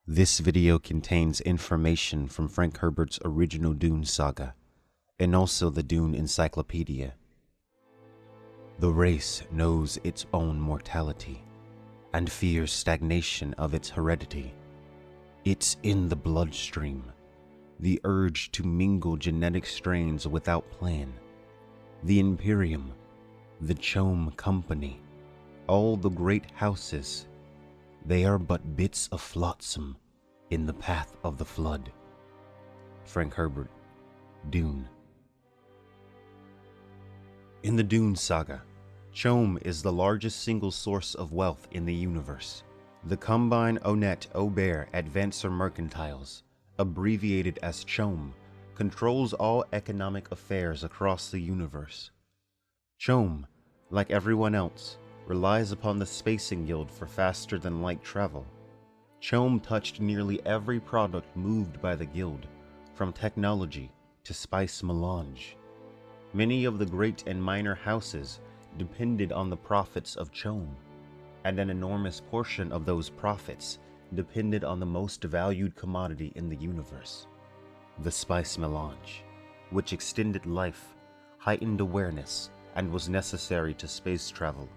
This video contains information from Frank Herbert's original Dune saga, and also the Dune Encyclopedia. The race knows its own mortality, and fears stagnation of its heredity. It's in the bloodstream, the urge to mingle genetic strains without plan. The Imperium, the C.H.O.A.M company, all the great houses, they are but bits of flotsam in the path of the flood. Frank Herbert, Dune. In the Dune saga, C.H.O.A.M is the largest single source of wealth in the universe. The combine Honnete Ober advancer Mercantiles, abbreviated as C.H.O.A.M, controls all economic affairs across the universe. C.H.O.A.M, like everyone else, relies upon the spacing guild for faster-than-light travel. C.H.O.A.M touched nearly every product moved by the guild, from technology to spice melange. Many of the great and minor houses depended on the profits of C.H.O.A.M, and an enormous portion of those profits depended on the most valued commodity in the universe, the spice melange, which extended life, heightened awareness, and was necessary to space travel.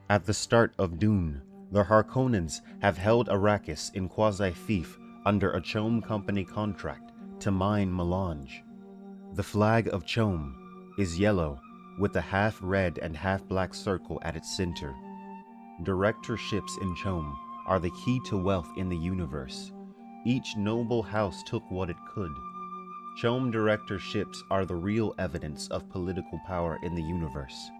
At the start of Dune, the Harkonnens have held Arrakis in quasi-fief under a C.H.O.A.M company contract to mine Melange. The flag of C.H.O.A.M is yellow with a half-red and half-black circle at its center. Directorships in C.H.O.A.M are the key to wealth in the universe. Each noble house took what it could. C.H.O.A.M directorships are the real evidence of political power in the universe.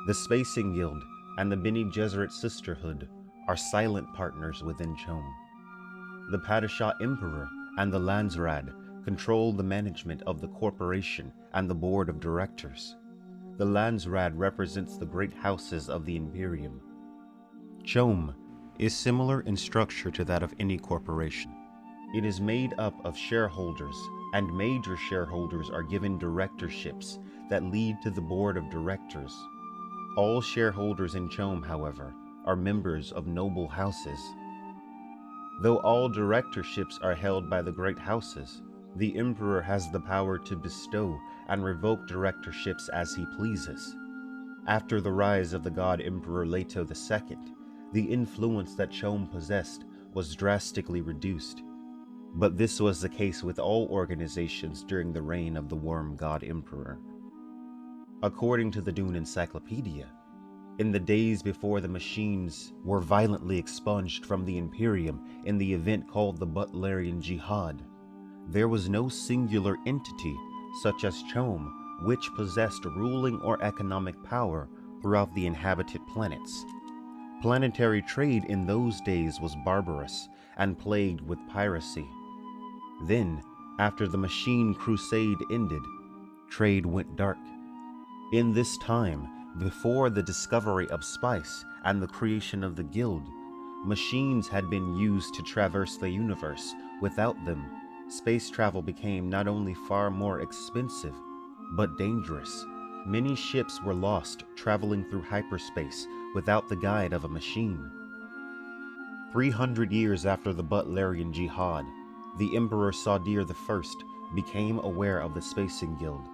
The Spacing Guild and the Bene Gesserit Sisterhood are silent partners within C.H.O.A.M. The Padishah Emperor and the Landsraad control the management of the corporation and the board of directors. The Landsraad represents the great houses of the Imperium. C.H.O.A.M is similar in structure to that of any corporation. It is made up of shareholders, and major shareholders are given directorships that lead to the board of directors. All shareholders in C.H.O.A.M, however, are members of noble houses. Though all directorships are held by the great houses, the Emperor has the power to bestow and revoke directorships as he pleases. After the rise of the God Emperor Leto II, the influence that C.H.O.A.M possessed was drastically reduced. But this was the case with all organizations during the reign of the Worm God Emperor. According to the Dune Encyclopedia, in the days before the machines were violently expunged from the Imperium in the event called the Butlerian Jihad, there was no singular entity such as C.H.O.A.M which possessed ruling or economic power throughout the inhabited planets. Planetary trade in those days was barbarous and plagued with piracy. Then, after the machine crusade ended, trade went dark. In this time, before the discovery of spice and the creation of the guild, machines had been used to traverse the universe. Without them, space travel became not only far more expensive, but dangerous. Many ships were lost traveling through hyperspace without the guide of a machine. 300 years after the Butlerian Jihad, the Emperor Sadir I became aware of the Spacing Guild.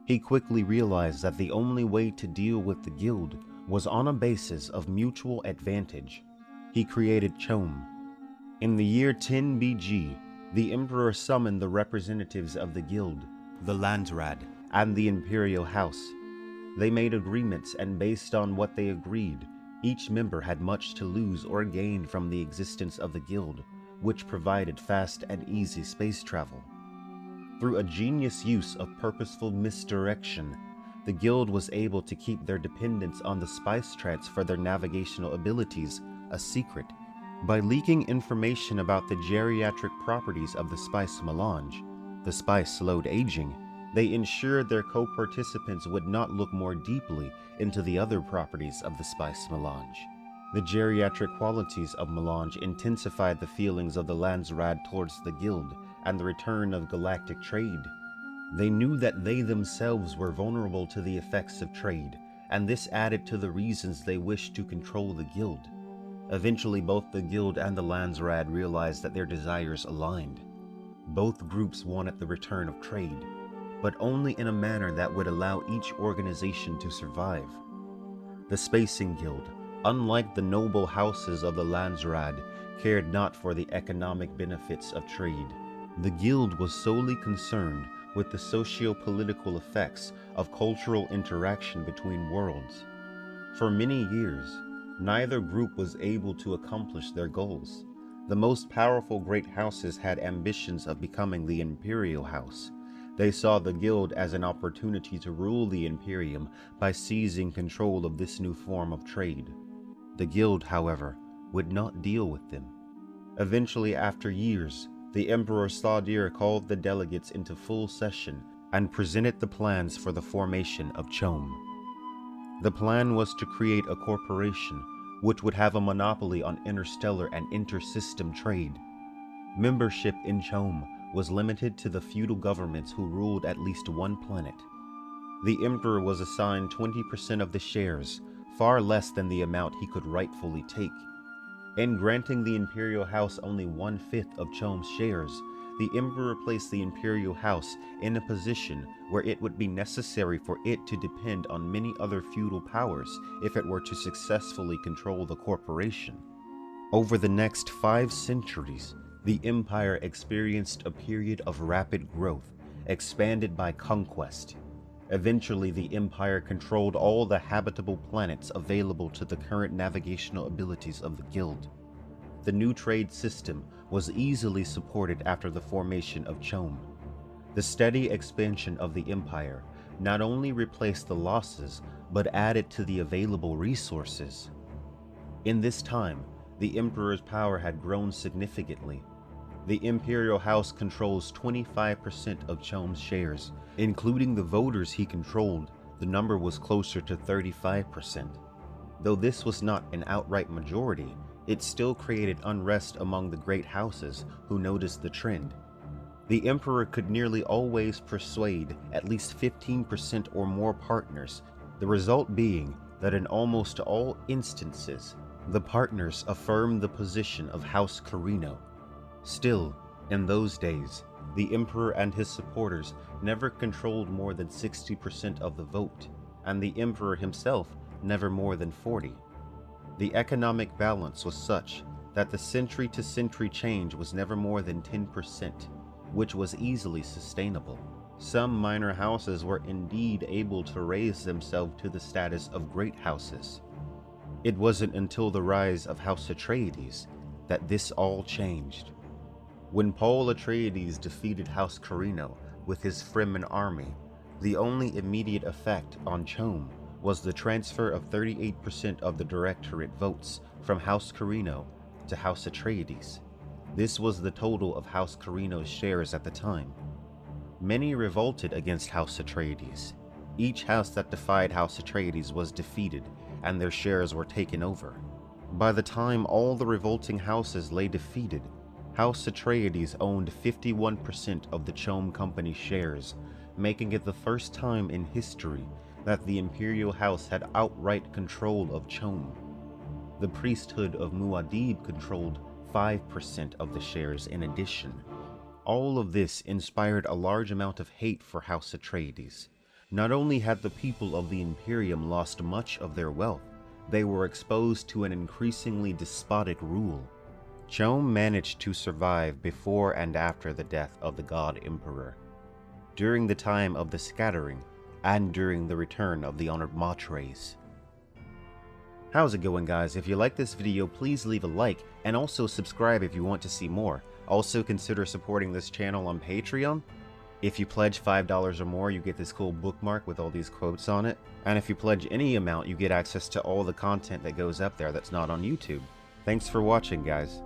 He quickly realized that the only way to deal with the guild was on a basis of mutual advantage. He created C.H.O.A.M. In the year 10 BG, the Emperor summoned the representatives of the guild, the Landsraad, and the Imperial House. They made agreements, and based on what they agreed, each member had much to lose or gain from the existence of the guild, which provided fast and easy space travel. Through a genius use of purposeful misdirection, the guild was able to keep their dependence on the spice trance for their navigational abilities a secret. By leaking information about the geriatric properties of the spice melange, the spice slowed aging, they ensured their co-participants would not look more deeply into the other properties of the spice melange. The geriatric qualities of melange intensified the feelings of the Landsraad towards the guild and the return of galactic trade. They knew that they themselves were vulnerable to the effects of trade, and this added to the reasons they wished to control the guild. Eventually, both the Guild and the Landsraad realized that their desires aligned. Both groups wanted the return of trade, but only in a manner that would allow each organization to survive. The Spacing Guild, unlike the noble houses of the Landsraad, cared not for the economic benefits of trade. The Guild was solely concerned with the socio-political effects of cultural interaction between worlds. For many years, neither group was able to accomplish their goals. The most powerful great houses had ambitions of becoming the Imperial House. They saw the Guild as an opportunity to rule the Imperium by seizing control of this new form of trade. The Guild, however, would not deal with them. Eventually, after years, the Emperor Sawdir called the delegates into full session and presented the plans for the formation of C.H.O.A.M. The plan was to create a corporation which would have a monopoly on interstellar and intersystem trade. Membership in C.H.O.A.M was limited to the feudal governments who ruled at least one planet. The Emperor was assigned 20% of the shares, far less than the amount he could rightfully take. In granting the Imperial House only 1/5 of C.H.O.A.M's shares, the Emperor placed the Imperial House in a position where it would be necessary for it to depend on many other feudal powers if it were to successfully control the corporation. Over the next 5 centuries, the Empire experienced a period of rapid growth, expanded by conquest. Eventually, the Empire controlled all the habitable planets available to the current navigational abilities of the Guild. The new trade system was easily supported after the formation of C.H.O.A.M. The steady expansion of the Empire not only replaced the losses, but added to the available resources. In this time, the Emperor's power had grown significantly. The Imperial House controls 25% of C.H.O.A.M's shares. Including the voters he controlled, the number was closer to 35%. Though this was not an outright majority, it still created unrest among the great houses who noticed the trend. The Emperor could nearly always persuade at least 15% or more partners, the result being that in almost all instances, the partners affirmed the position of House Carino. Still, in those days, the Emperor and his supporters never controlled more than 60% of the vote, and the Emperor himself never more than 40%. The economic balance was such that the century-to-century change was never more than 10%, which was easily sustainable. Some minor houses were indeed able to raise themselves to the status of great houses. It wasn't until the rise of House Atreides that this all changed. When Paul Atreides defeated House Carino with his Fremen army, the only immediate effect on C.H.O.A.M was the transfer of 38% of the Directorate votes from House Carino to House Atreides. This was the total of House Carino's shares at the time. Many revolted against House Atreides. Each house that defied House Atreides was defeated, and their shares were taken over. By the time all the revolting houses lay defeated, House Atreides owned 51% of the C.H.O.A.M Company's shares, making it the first time in history that the Imperial House had outright control of C.H.O.A.M. The priesthood of Muad'Dib controlled 5% of the shares in addition. All of this inspired a large amount of hate for House Atreides. Not only had the people of the Imperium lost much of their wealth, they were exposed to an increasingly despotic rule. C.H.O.A.M managed to survive before and after the death of the God Emperor, during the time of the Scattering, and during the return of the Honored Matres. How's it going, guys? If you like this video, please leave a like and also subscribe if you want to see more. Also consider supporting this channel on Patreon. If you pledge $5 or more, you get this cool bookmark with all these quotes on it. And if you pledge any amount, you get access to all the content that goes up there that's not on YouTube. Thanks for watching, guys.